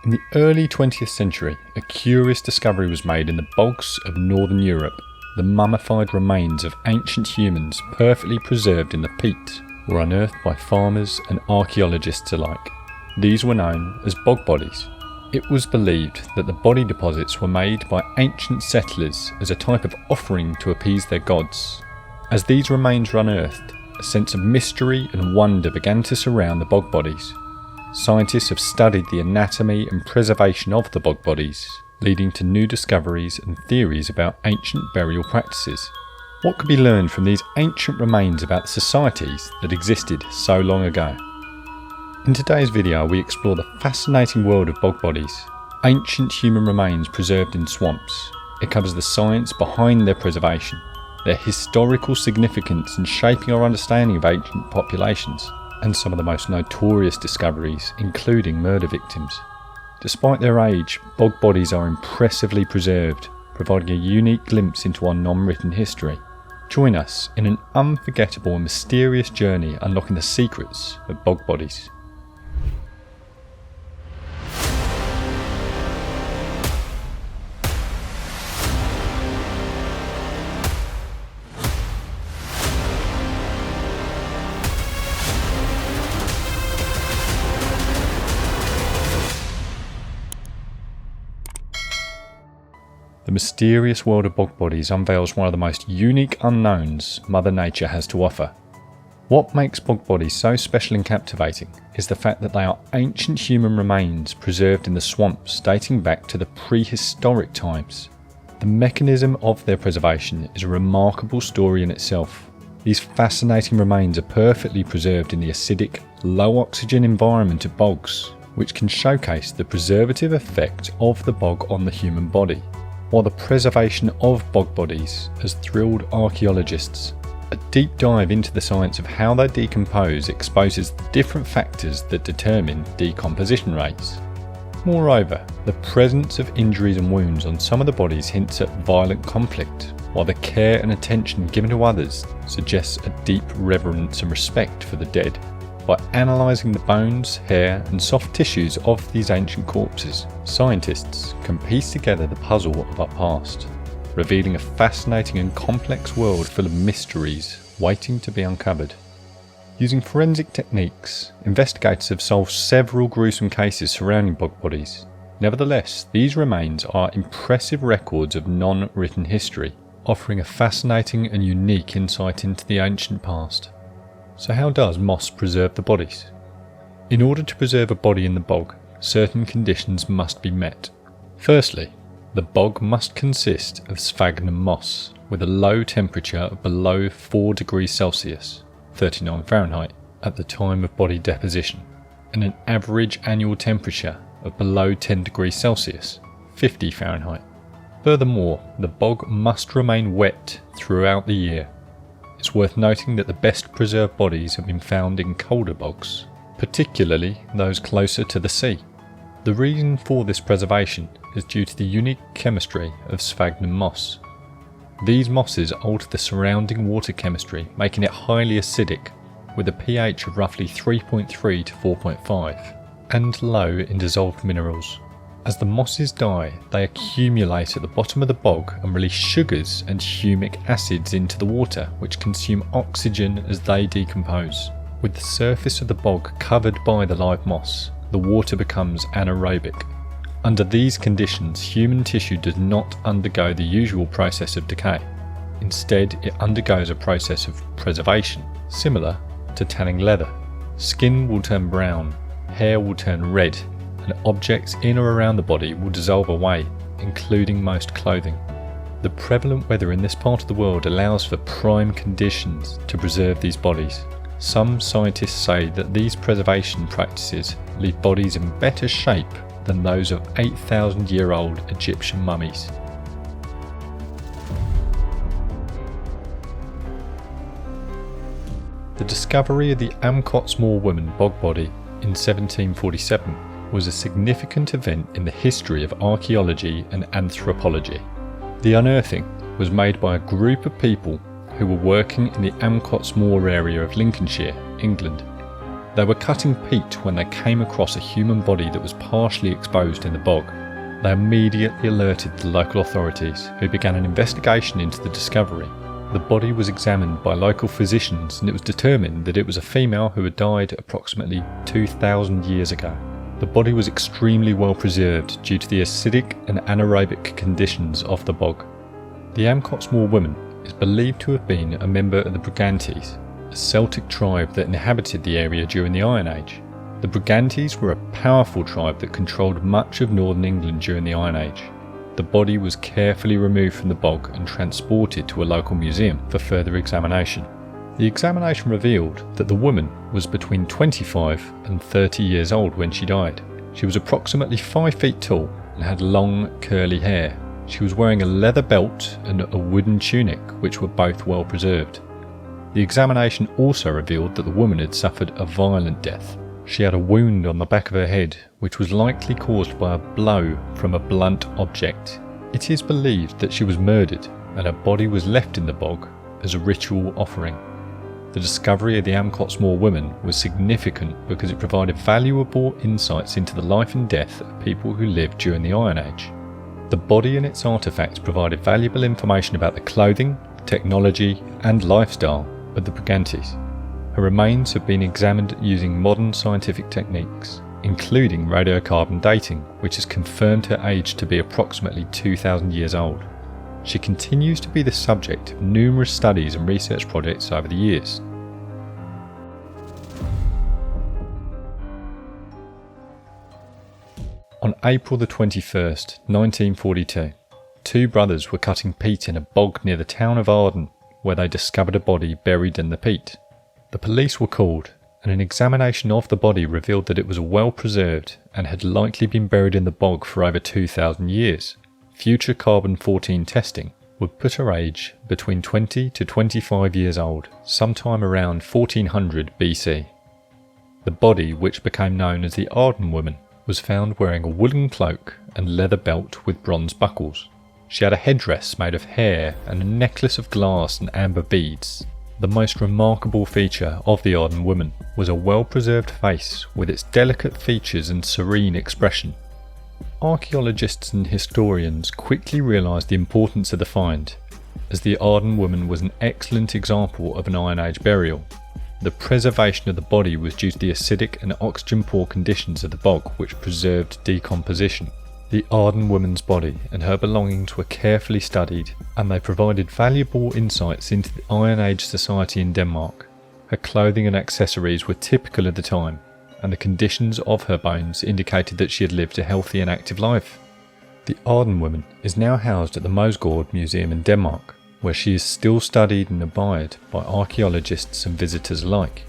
In the early 20th century, a curious discovery was made in the bogs of northern Europe. The mummified remains of ancient humans, perfectly preserved in the peat, were unearthed by farmers and archaeologists alike. These were known as bog bodies. It was believed that the body deposits were made by ancient settlers as a type of offering to appease their gods. As these remains were unearthed, a sense of mystery and wonder began to surround the bog bodies. Scientists have studied the anatomy and preservation of the bog bodies, leading to new discoveries and theories about ancient burial practices. What could be learned from these ancient remains about the societies that existed so long ago? In today's video, we explore the fascinating world of bog bodies, ancient human remains preserved in swamps. It covers the science behind their preservation, their historical significance in shaping our understanding of ancient populations, and some of the most notorious discoveries, including murder victims. Despite their age, bog bodies are impressively preserved, providing a unique glimpse into our non-written history. Join us in an unforgettable and mysterious journey unlocking the secrets of bog bodies. The mysterious world of bog bodies unveils one of the most unique unknowns Mother Nature has to offer. What makes bog bodies so special and captivating is the fact that they are ancient human remains preserved in the swamps dating back to the prehistoric times. The mechanism of their preservation is a remarkable story in itself. These fascinating remains are perfectly preserved in the acidic, low oxygen environment of bogs, which can showcase the preservative effect of the bog on the human body. While the preservation of bog bodies has thrilled archaeologists, a deep dive into the science of how they decompose exposes the different factors that determine decomposition rates. Moreover, the presence of injuries and wounds on some of the bodies hints at violent conflict, while the care and attention given to others suggests a deep reverence and respect for the dead. By analysing the bones, hair and soft tissues of these ancient corpses, scientists can piece together the puzzle of our past, revealing a fascinating and complex world full of mysteries waiting to be uncovered. Using forensic techniques, investigators have solved several gruesome cases surrounding bog bodies. Nevertheless, these remains are impressive records of non-written history, offering a fascinating and unique insight into the ancient past. So how does moss preserve the bodies? In order to preserve a body in the bog, certain conditions must be met. Firstly, the bog must consist of sphagnum moss with a low temperature of below 4 degrees Celsius, 39 Fahrenheit, at the time of body deposition, and an average annual temperature of below 10 degrees Celsius, 50 Fahrenheit. Furthermore, the bog must remain wet throughout the year. It's worth noting that the best preserved bodies have been found in colder bogs, particularly those closer to the sea. The reason for this preservation is due to the unique chemistry of sphagnum moss. These mosses alter the surrounding water chemistry, making it highly acidic, with a pH of roughly 3.3 to 4.5, and low in dissolved minerals. As the mosses die, they accumulate at the bottom of the bog and release sugars and humic acids into the water, which consume oxygen as they decompose. With the surface of the bog covered by the live moss, the water becomes anaerobic. Under these conditions, human tissue does not undergo the usual process of decay. Instead, it undergoes a process of preservation, similar to tanning leather. Skin will turn brown, hair will turn red, and objects in or around the body will dissolve away, including most clothing. The prevalent weather in this part of the world allows for prime conditions to preserve these bodies. Some scientists say that these preservation practices leave bodies in better shape than those of 8,000-year-old Egyptian mummies. The discovery of the Amcotts Moor woman bog body in 1747 was a significant event in the history of archaeology and anthropology. The unearthing was made by a group of people who were working in the Amcotts Moor area of Lincolnshire, England. They were cutting peat when they came across a human body that was partially exposed in the bog. They immediately alerted the local authorities, who began an investigation into the discovery. The body was examined by local physicians and it was determined that it was a female who had died approximately 2,000 years ago. The body was extremely well preserved due to the acidic and anaerobic conditions of the bog. The Amcotts Moor woman is believed to have been a member of the Brigantes, a Celtic tribe that inhabited the area during the Iron Age. The Brigantes were a powerful tribe that controlled much of northern England during the Iron Age. The body was carefully removed from the bog and transported to a local museum for further examination. The examination revealed that the woman was between 25 and 30 years old when she died. She was approximately 5 feet tall and had long curly hair. She was wearing a leather belt and a wooden tunic, which were both well preserved. The examination also revealed that the woman had suffered a violent death. She had a wound on the back of her head, which was likely caused by a blow from a blunt object. It is believed that she was murdered and her body was left in the bog as a ritual offering. The discovery of the Amcotts Moor woman was significant because it provided valuable insights into the life and death of people who lived during the Iron Age. The body and its artefacts provided valuable information about the clothing, technology and lifestyle of the Brigantes. Her remains have been examined using modern scientific techniques, including radiocarbon dating, which has confirmed her age to be approximately 2,000 years old. She continues to be the subject of numerous studies and research projects over the years. On April the 21st, 1942, two brothers were cutting peat in a bog near the town of Arden, where they discovered a body buried in the peat. The police were called, and an examination of the body revealed that it was well preserved and had likely been buried in the bog for over 2,000 years. Future carbon-14 testing would put her age between 20 to 25 years old, sometime around 1400 BC. The body, which became known as the Arden woman, was found wearing a woolen cloak and leather belt with bronze buckles. She had a headdress made of hair and a necklace of glass and amber beads. The most remarkable feature of the Arden woman was a well-preserved face with its delicate features and serene expression. Archaeologists and historians quickly realised the importance of the find, as the Arden woman was an excellent example of an Iron Age burial. The preservation of the body was due to the acidic and oxygen-poor conditions of the bog, which preserved decomposition. The Arden woman's body and her belongings were carefully studied, and they provided valuable insights into the Iron Age society in Denmark. Her clothing and accessories were typical of the time, and the conditions of her bones indicated that she had lived a healthy and active life. The Arden woman is now housed at the Mosgaard Museum in Denmark, where she is still studied and admired by archaeologists and visitors alike.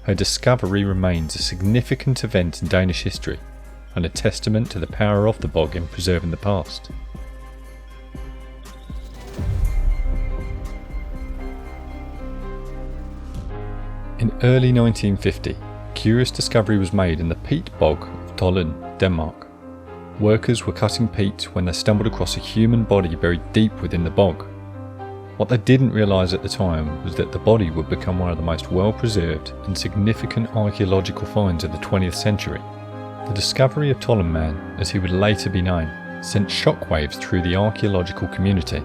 Her discovery remains a significant event in Danish history, and a testament to the power of the bog in preserving the past. In early 1950, a curious discovery was made in the peat bog of Tollund, Denmark. Workers were cutting peat when they stumbled across a human body buried deep within the bog. What they didn't realise at the time was that the body would become one of the most well-preserved and significant archaeological finds of the 20th century. The discovery of Tollund Man, as he would later be known, sent shockwaves through the archaeological community.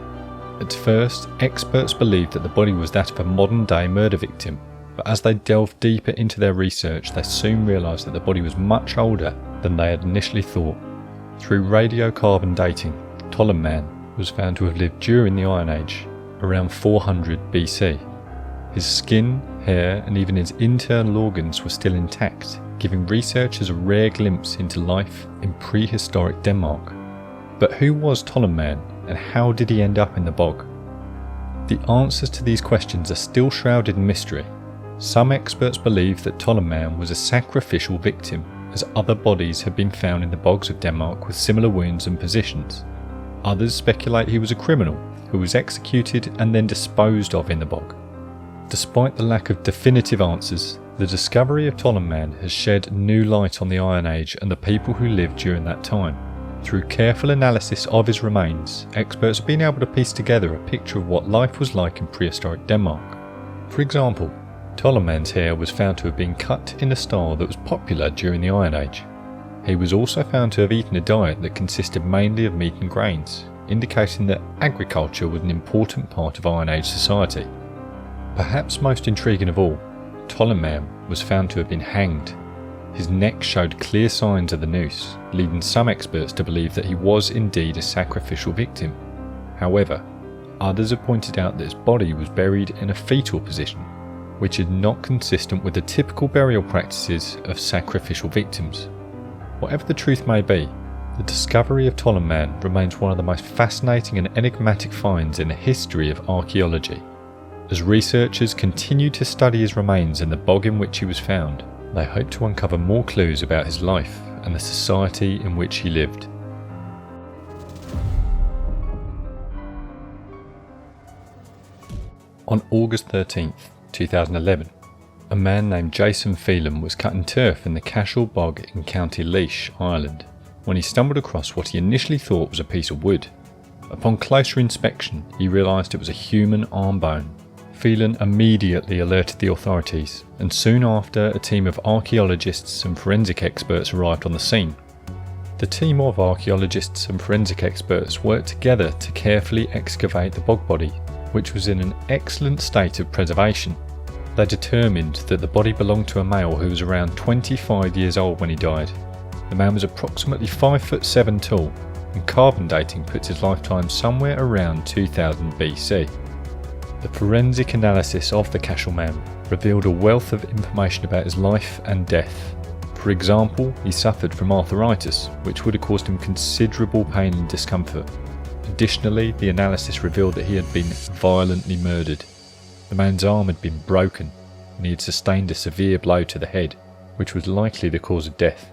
At first, experts believed that the body was that of a modern-day murder victim, but as they delved deeper into their research, they soon realised that the body was much older than they had initially thought. Through radiocarbon dating, Tollund Man was found to have lived during the Iron Age, around 400 BC. His skin, hair and even his internal organs were still intact, giving researchers a rare glimpse into life in prehistoric Denmark. But who was Tollund Man and how did he end up in the bog? The answers to these questions are still shrouded in mystery. Some experts believe that Tollund Man was a sacrificial victim, as other bodies have been found in the bogs of Denmark with similar wounds and positions. Others speculate he was a criminal who was executed and then disposed of in the bog. Despite the lack of definitive answers, the discovery of Tollund Man has shed new light on the Iron Age and the people who lived during that time. Through careful analysis of his remains, experts have been able to piece together a picture of what life was like in prehistoric Denmark. For example, Tollund man's hair was found to have been cut in a style that was popular during the Iron Age. He was also found to have eaten a diet that consisted mainly of meat and grains, indicating that agriculture was an important part of Iron Age society. Perhaps most intriguing of all, Tollund man was found to have been hanged. His neck showed clear signs of the noose, leading some experts to believe that he was indeed a sacrificial victim. However, others have pointed out that his body was buried in a fetal position, which is not consistent with the typical burial practices of sacrificial victims. Whatever the truth may be, the discovery of Tollund man remains one of the most fascinating and enigmatic finds in the history of archaeology. As researchers continue to study his remains and the bog in which he was found, they hope to uncover more clues about his life and the society in which he lived. On August 13th, 2011, a man named Jason Phelan was cutting turf in the Cashel bog in County Laois, Ireland, when he stumbled across what he initially thought was a piece of wood. Upon closer inspection, he realised it was a human arm bone. Phelan immediately alerted the authorities, and soon after a team of archaeologists and forensic experts arrived on the scene. The team of archaeologists and forensic experts worked together to carefully excavate the bog body, which was in an excellent state of preservation. They determined that the body belonged to a male who was around 25 years old when he died. The man was approximately 5'7" tall, and carbon dating puts his lifetime somewhere around 2000 BC. The forensic analysis of the Cashel man revealed a wealth of information about his life and death. For example, he suffered from arthritis, which would have caused him considerable pain and discomfort. Additionally, the analysis revealed that he had been violently murdered. The man's arm had been broken, and he had sustained a severe blow to the head, which was likely the cause of death.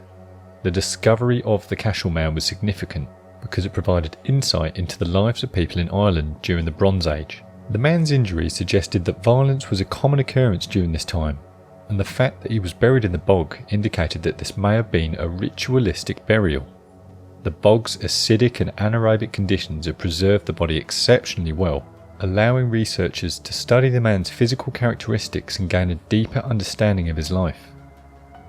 The discovery of the Cashel man was significant because it provided insight into the lives of people in Ireland during the Bronze Age. The man's injuries suggested that violence was a common occurrence during this time, and the fact that he was buried in the bog indicated that this may have been a ritualistic burial. The bog's acidic and anaerobic conditions had preserved the body exceptionally well, allowing researchers to study the man's physical characteristics and gain a deeper understanding of his life.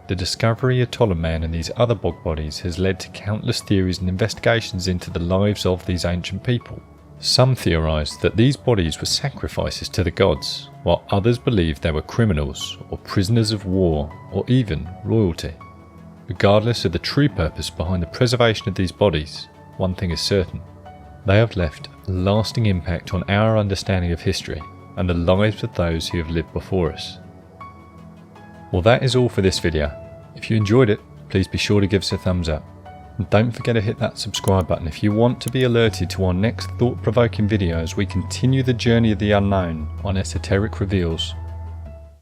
The discovery of Tollund man and these other bog bodies has led to countless theories and investigations into the lives of these ancient people. Some theorised that these bodies were sacrifices to the gods, while others believed they were criminals or prisoners of war or even royalty. Regardless of the true purpose behind the preservation of these bodies, one thing is certain: they have left a lasting impact on our understanding of history and the lives of those who have lived before us. Well, that is all for this video. If you enjoyed it, please be sure to give us a thumbs up. And don't forget to hit that subscribe button if you want to be alerted to our next thought-provoking video as we continue the journey of the unknown on esoteric reveals.